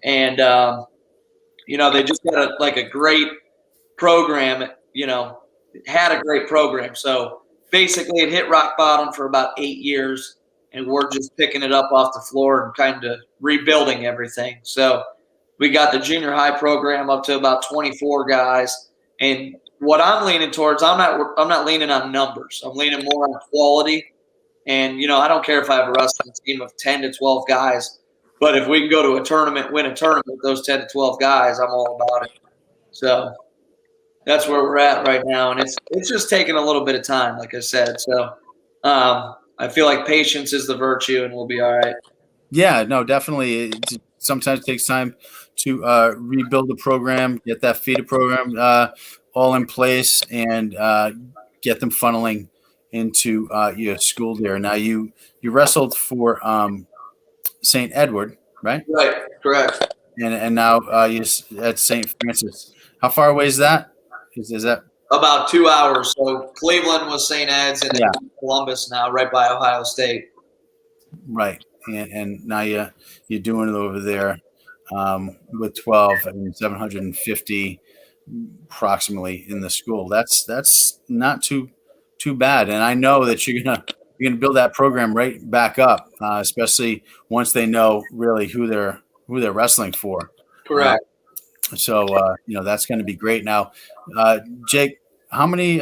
And, you know, they just had a great program, you know, had a great program. So basically it hit rock bottom for about 8 years, and we're just picking it up off the floor and kind of rebuilding everything. So we got the junior high program up to about 24 guys. And what I'm leaning towards, I'm not leaning on numbers. I'm leaning more on quality. And, you know, I don't care if I have a wrestling team of 10 to 12 guys, but if we can go to a tournament, win a tournament with those 10 to 12 guys, I'm all about it. So that's where we're at right now, and it's just taking a little bit of time, like I said. So I feel like patience is the virtue, and we'll be all right. Yeah, no, definitely. It sometimes takes time to rebuild the program, get that feeder program all in place, and get them funneling into your school there. Now, you wrestled for St. Edward, right? Right, correct. And now you're at St. Francis. How far away is that? Is that About 2 hours. So Cleveland was St. Ed's, and Yeah. Columbus now, right by Ohio State. right? And now you're doing it over there with 12. I mean, 750 approximately in the school. That's not too bad. And I know that you're gonna build that program right back up, especially once they know really who they're wrestling for. Correct. So you know, that's going to be great. Now, Jake, how many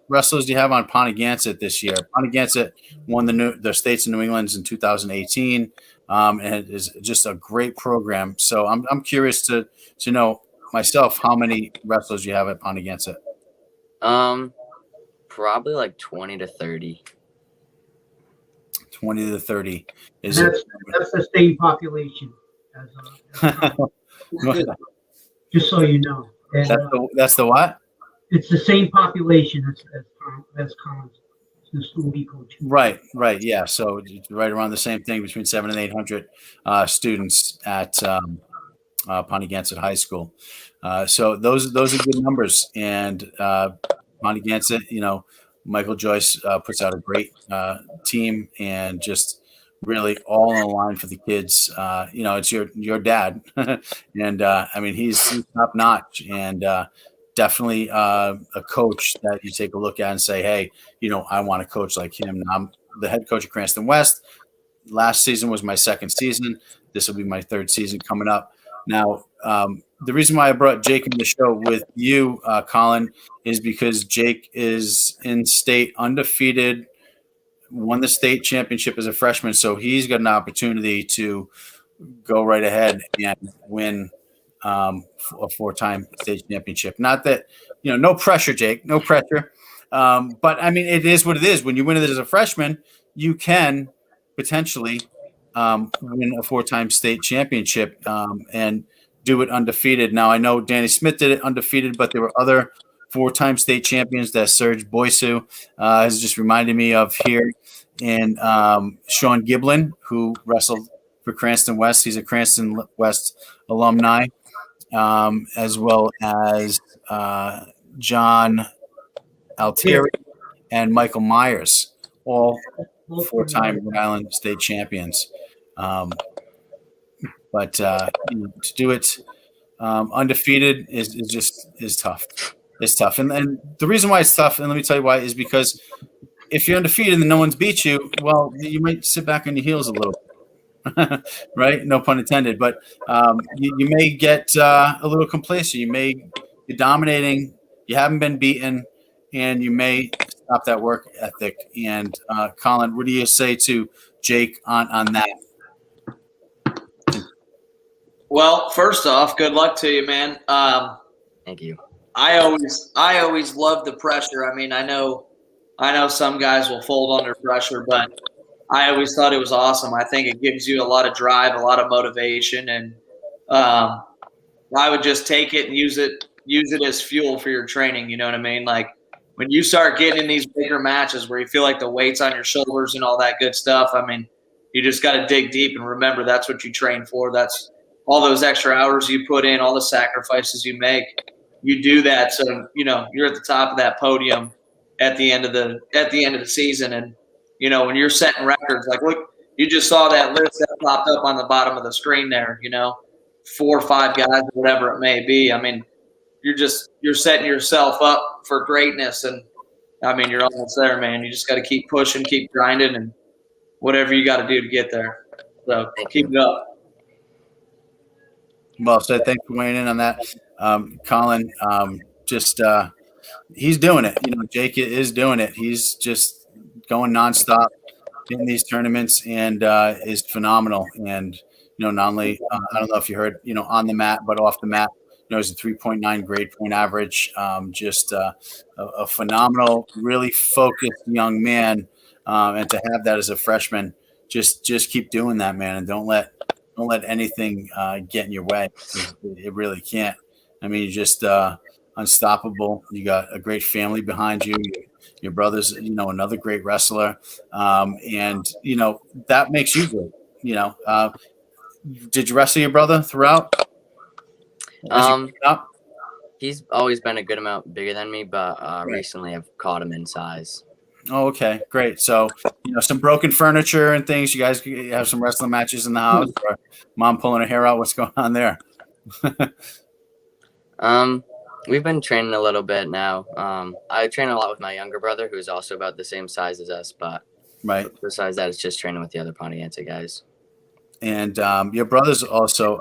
wrestlers do you have on Pontigansett this year? Pontigansett won the States of New England in 2018, and it is just a great program. So I'm curious to know myself how many wrestlers you have at Pontigansett. Probably like 20 to 30. 20 to 30 is That's the state population. Just so you know. And, that's the what? it's the same population as Collins, the school we coach. Right. Yeah. So it's right around the same thing, between 700 and 800 students at Pontigansett High School. So those are good numbers. And Pontigansett, you know, Michael Joyce puts out a great team, and just really all in the line for the kids. You know, it's your dad, and I mean he's top notch, and definitely a coach that you take a look at and say, hey, you know, I want to coach like him. Now, I'm the head coach of Cranston West. Last season was my second season. This will be my third season coming up. Now, the reason why I brought Jake in the show with you, Colin, is because Jake is in state undefeated, won the state championship as a freshman. So he's got an opportunity to go right ahead and win a 4-time state championship. Not that, you know, no pressure, Jake, no pressure. But I mean, it is what it is. When you win it as a freshman, you can potentially win a 4-time state championship and do it undefeated. Now, I know Danny Smith did it undefeated, but there were other 4-time state champions that Serge Boysu has just reminded me of here. And Sean Giblin, who wrestled for Cranston West. He's a Cranston West alumni, as well as John Altieri and Michael Myers, all 4-time Rhode Island state champions. But you know, to do it undefeated is tough. It's tough, and the reason why it's tough, and let me tell you why, is because if you're undefeated and no one's beat you, well, you might sit back on your heels a little bit. Right? No pun intended. But you may get a little complacent. You're dominating. You haven't been beaten, and you may stop that work ethic. And Colin, what do you say to Jake on that? Well, first off, good luck to you, man. Thank you. I always love the pressure. I mean, I know some guys will fold under pressure, but I always thought it was awesome. I think it gives you a lot of drive, a lot of motivation, and I would just take it and use it as fuel for your training. You know what I mean? Like when you start getting in these bigger matches where you feel like the weight's on your shoulders and all that good stuff, I mean, you just got to dig deep and remember that's what you train for. That's all those extra hours you put in, all the sacrifices you make. You do that so you're at the top of that podium at the end of the season. And when you're setting records, like look, you just saw that list that popped up on the bottom of the screen there. 4 or 5 guys, whatever it may be. I mean, you're setting yourself up for greatness, and I mean you're almost there, man. You just got to keep pushing, keep grinding, and whatever you got to do to get there. So keep it up. Well said. Thanks for weighing in on that, Colin. He's doing it. Jake is doing it. He's just going nonstop in these tournaments and is phenomenal. And not only I don't know if you heard, on the mat, but off the mat, he's a 3.9 grade point average. Just a phenomenal, really focused young man. And to have that as a freshman, just keep doing that, man, and don't let anything get in your way. It really can't. I mean, you're just unstoppable. You got a great family behind you. Your brother's, another great wrestler, and that makes you good. Did you wrestle your brother throughout? He's always been a good amount bigger than me, but recently I've caught him in size. Oh, okay, great. So, some broken furniture and things. You guys have some wrestling matches in the house, or mom pulling her hair out. What's going on there? We've been training a little bit now. I train a lot with my younger brother, who's also about the same size as us, but right. Besides that, it's just training with the other Pontianta guys. And your brother's also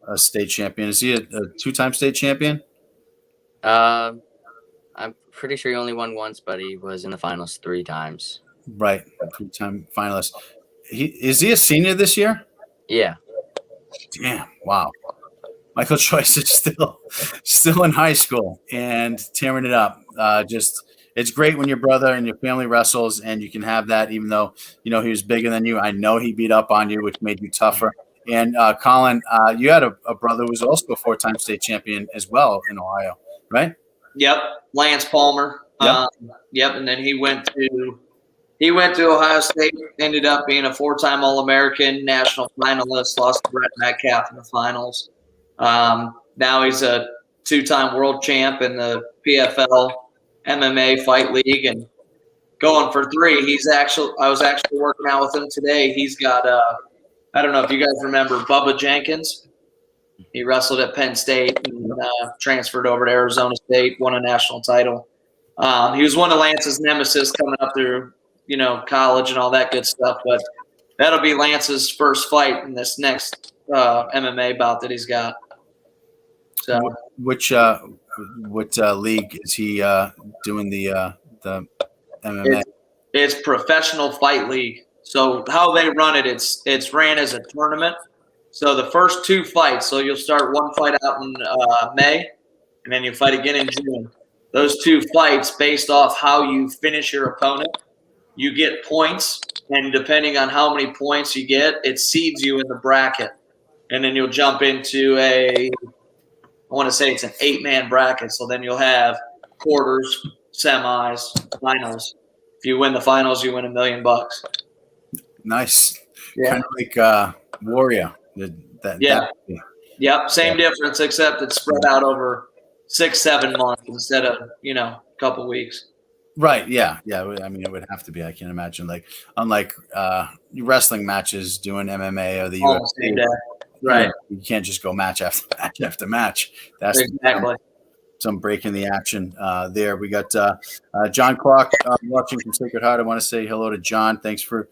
a state champion. Is he a 2-time state champion? I'm pretty sure he only won once, but he was in the finals 3 times. Right, 3-time finalist. Is he a senior this year? Yeah. Damn! Wow. Michael Choice is still in high school and tearing it up. It's great when your brother and your family wrestles, and you can have that, even though he was bigger than you. I know he beat up on you, which made you tougher. And Colin, you had a brother who was also a 4-time state champion as well in Ohio, right? Yep, Lance Palmer. Yep. And then he went to Ohio State, ended up being a 4-time All-American, national finalist, lost to Brett Metcalf in the finals. Now he's a 2-time world champ in the PFL MMA Fight League and going for 3. I was actually working out with him today. He's got I don't know if you guys remember Bubba Jenkins. He wrestled at Penn State and transferred over to Arizona State, won a national title. He was one of Lance's nemesis coming up through, college and all that good stuff. But that'll be Lance's first fight in this next MMA bout that he's got. So, what league is he doing the MMA? It's Professional Fight League. So how they run it, it's ran as a tournament. So the first 2 fights, so you'll start one fight out in May, and then you fight again in June. Those 2 fights, based off how you finish your opponent, you get points, and depending on how many points you get, it seeds you in the bracket. And then you'll jump into I want to say it's an 8-man bracket, so then you'll have quarters, semis, finals. If you win the finals, you win $1 million. Nice. Yeah. Kind of like Warrior. Yep. Same difference, except it's spread out over 6-7 months instead of a couple weeks. Right. Yeah. I mean, it would have to be. I can't imagine unlike wrestling matches doing MMA or the UFC. Right. You can't just go match after match after match. That's exactly. Some break in the action there. We got John Clark watching from Sacred Heart. I want to say hello to John. Thanks for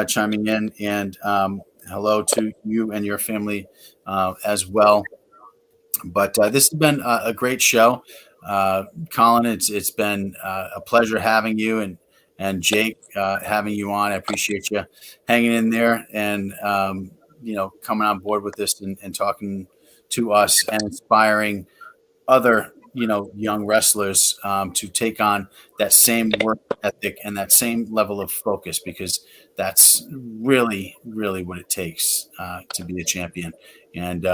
chiming in, and hello to you and your family as well. But this has been a great show. Colin, it's been a pleasure having you and Jake having you on. I appreciate you hanging in there and coming on board with this and talking to us and inspiring other young wrestlers to take on that same work ethic and that same level of focus, because that's really what it takes to be a champion. And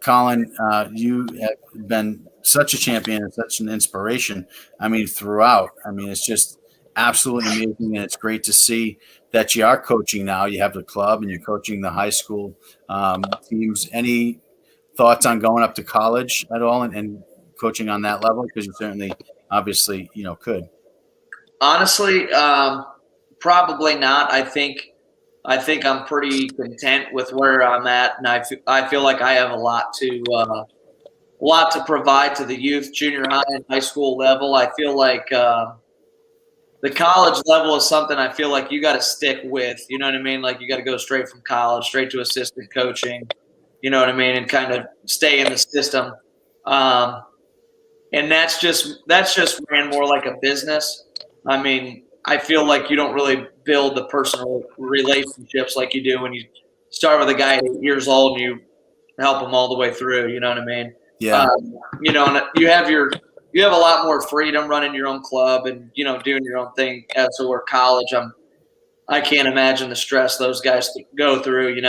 Colin, you have been such a champion and such an inspiration. I mean, throughout. I mean, it's just absolutely amazing, and it's great to see that you are coaching now. You have the club and you're coaching the high school teams. Any thoughts on going up to college at all and coaching on that level? Because you certainly, obviously, could. Honestly, probably not. I think I'm pretty content with where I'm at, and I feel like I have a lot to provide to the youth, junior high and high school level. I feel like the college level is something I feel like you got to stick with. You know what I mean? Like you got to go straight from college, straight to assistant coaching. You know what I mean? And kind of stay in the system. And that's just ran more like a business. I mean, I feel like you don't really build the personal relationships like you do when you start with a guy at 8 years old and you help him all the way through. You know what I mean? Yeah. And you have a lot more freedom running your own club and doing your own thing. So we're college. I can't imagine the stress those guys go through.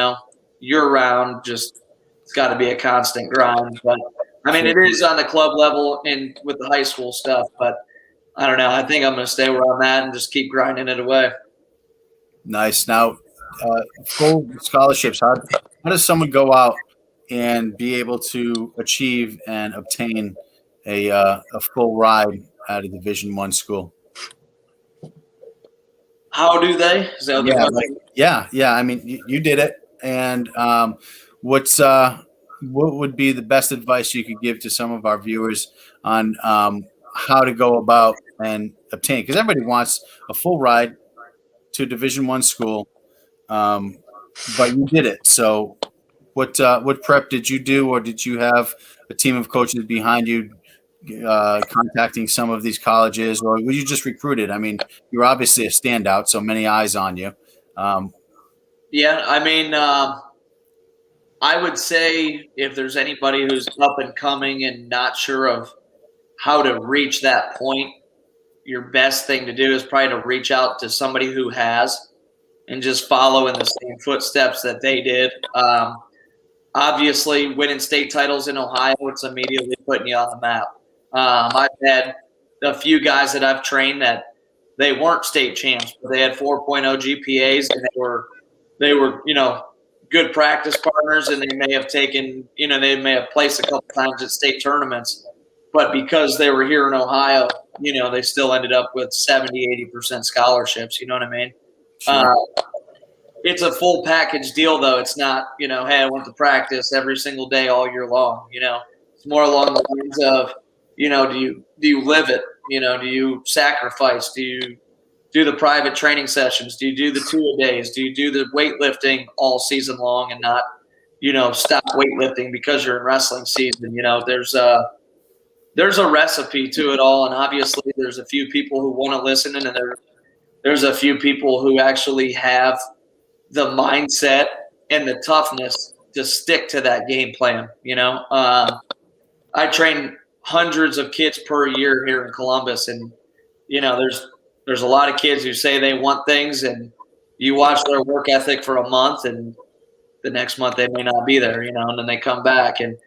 Year round, just it's got to be a constant grind. But I mean, it is on the club level and with the high school stuff. But I don't know. I think I'm going to stay where I'm at and just keep grinding it away. Nice. Now, full scholarships. How does someone go out and be able to achieve and obtain a full ride at a Division I school? How do they? Is that yeah. I mean, you did it. And what would be the best advice you could give to some of our viewers on how to go about and obtain? Because everybody wants a full ride to a Division I school, but you did it. So, what prep did you do, or did you have a team of coaches behind you contacting some of these colleges, or were you just recruited? I mean, you're obviously a standout, so many eyes on you. Yeah, I mean, I would say if there's anybody who's up and coming and not sure of how to reach that point, your best thing to do is probably to reach out to somebody who has and just follow in the same footsteps that they did. Obviously, winning state titles in Ohio, it's immediately putting you on the map. I've had a few guys that I've trained that they weren't state champs, but they had 4.0 GPAs, and they were good practice partners, and they may have taken, they may have placed a couple times at state tournaments, but because they were here in Ohio, they still ended up with 70, 80% scholarships. You know what I mean? Sure. It's a full package deal, though. It's not, hey, I went to practice every single day all year long. It's more along the lines of, do you live it? Do you sacrifice? Do you do the private training sessions? Do you do the 2-a-days? Do you do the weightlifting all season long and not, stop weightlifting because you're in wrestling season? There's a recipe to it all, and obviously there's a few people who want to listen, and there's a few people who actually have the mindset and the toughness to stick to that game plan. I train hundreds of kids per year here in Columbus, and there's a lot of kids who say they want things, and you watch their work ethic for a month, and the next month they may not be there, and then they come back. And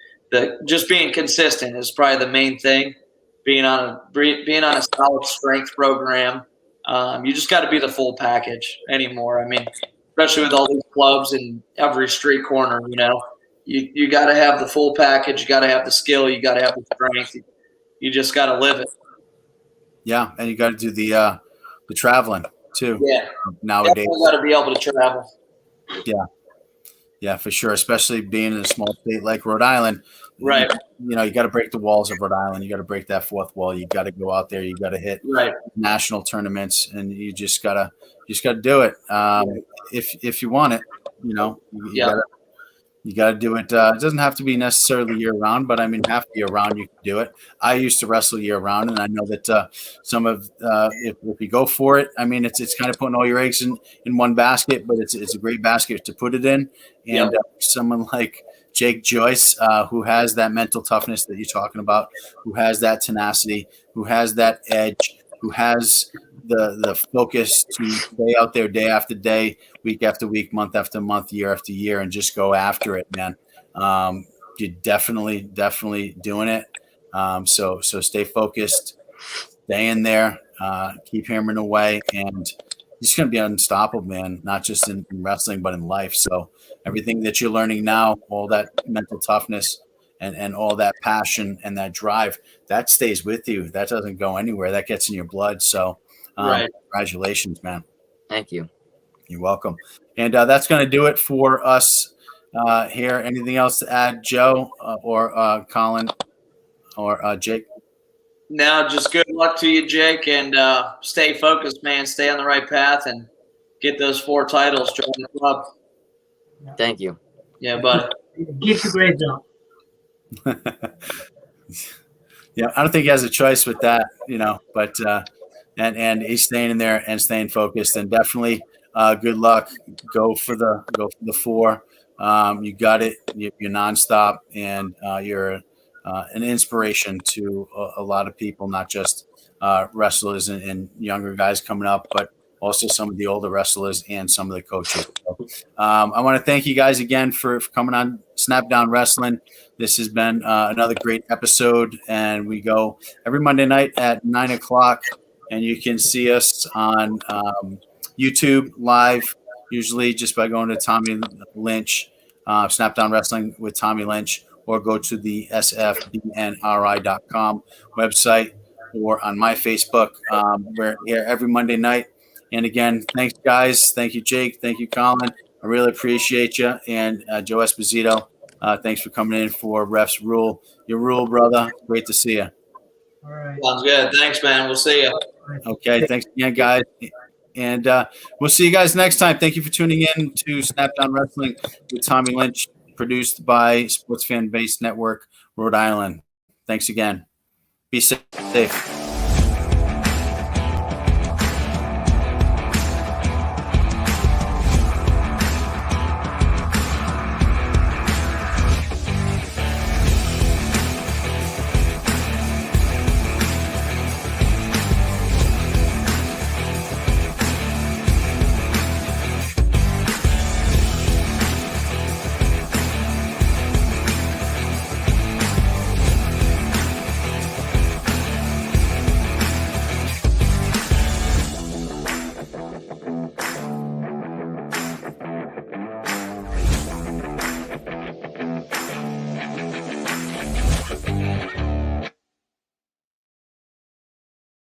just being consistent is probably the main thing. Being on a solid strength program, you just got to be the full package anymore. I mean, especially with all these clubs in every street corner, you got to have the full package. You got to have the skill. You got to have the strength. You just got to live it. Yeah, and you got to do the traveling too. Yeah, nowadays you got to be able to travel. Yeah, for sure. Especially being in a small state like Rhode Island, right? You got to break the walls of Rhode Island. You got to break that fourth wall. You got to go out there. You got to hit national tournaments, and you just gotta You got to do it. It doesn't have to be necessarily year round, but I mean, half year round you can do it. I used to wrestle year round, and I know that some of if you go for it, I mean, it's kind of putting all your eggs in one basket, but it's a great basket to put it in. And someone like Jake Joyce, who has that mental toughness that you're talking about, who has that tenacity, who has that edge, who has the focus to stay out there day after day, week after week, month after month, year after year, and just go after it, man. You're definitely doing it. So stay focused, stay in there, keep hammering away, and you're just going to be unstoppable, man, not just in wrestling, but in life. So everything that you're learning now, all that mental toughness and all that passion and that drive, that stays with you. That doesn't go anywhere. That gets in your blood. So congratulations, man. Thank you. You're welcome. And that's going to do it for us here. Anything else to add, Joe or Colin or Jake? No, just good luck to you, Jake, and stay focused, man. Stay on the right path and get those 4 titles. Join the club. Thank you. Yeah, buddy. Keep the grades up. Yeah, I don't think he has a choice with that, but and he's staying in there and staying focused, and definitely good luck. Go for the 4. You got it. You're nonstop, and you're an inspiration to a lot of people, not just wrestlers and younger guys coming up, but also some of the older wrestlers and some of the coaches. So, I want to thank you guys again for coming on Snapdown Wrestling. This has been another great episode, and we go every Monday night at 9:00, and you can see us on YouTube live, usually just by going to Tommy Lynch, Snapdown Wrestling with Tommy Lynch, or go to the sfbnri.com website, or on my Facebook. We're here every Monday night. And again, thanks, guys. Thank you, Jake. Thank you, Colin. I really appreciate you. And Joe Esposito, thanks for coming in for Refs Rule. Your rule, brother. Great to see you. All right. Sounds good. Thanks, man. We'll see you. Okay, thanks again, guys. And we'll see you guys next time. Thank you for tuning in to Snapdown Wrestling with Tommy Lynch, produced by Sports Fan Base Network, Rhode Island. Thanks again. Be safe.